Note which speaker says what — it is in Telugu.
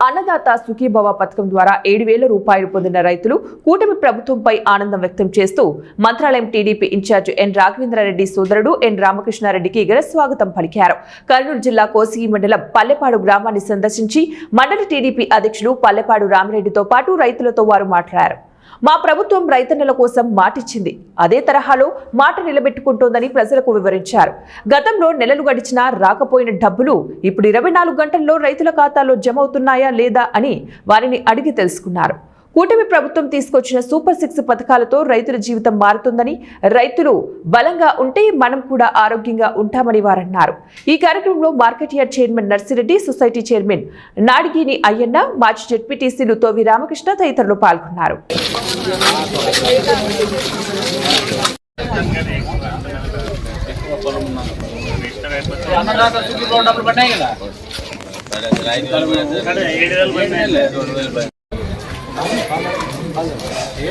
Speaker 1: అన్నదాత సుఖీభవ పథకం ద్వారా 7,000 రూపాయలు పొందిన రైతులు కూటమి ప్రభుత్వంపై ఆనందం వ్యక్తం చేస్తూ మంత్రాలయం టీడీపీ ఇన్ఛార్జ్ ఎన్ రాఘవేంద్రారెడ్డి సోదరుడు ఎన్ రామకృష్ణారెడ్డికి ఘన స్వాగతం పలికారు. కర్నూలు జిల్లా కోసిగి మండలం పల్లెపాడు గ్రామాన్ని సందర్శించి మండల టీడీపీ అధ్యక్షులు పల్లెపాడు రామిరెడ్డితో పాటు రైతులతో వారు మాట్లాడారు. మా ప్రభుత్వం రైతన్నల కోసం మాటిచ్చింది, అదే తరహాలో మాట నిలబెట్టుకుంటోందని ప్రజలకు వివరించారు. గతంలో నెలలు గడిచినా రాకపోయిన డబ్బులు ఇప్పుడు 24 గంటల్లో రైతుల ఖాతాలో జమ అవుతున్నాయా లేదా అని వారిని అడిగి తెలుసుకున్నారు. కూటమి ప్రభుత్వం తీసుకొచ్చిన సూపర్ 6 పథకాలతో రైతుల జీవితం మారుతుందని, రైతులు బలంగా ఉంటే మనం కూడా ఆరోగ్యంగా ఉంటామని వారన్నారు. ఈ కార్యక్రమంలో market yard chairman Narsireddy, society chairman Nadigini Ayyanna, మాజీ జెడ్పీటీసీలు తోవి రామకృష్ణ తదితరులు పాల్గొన్నారు.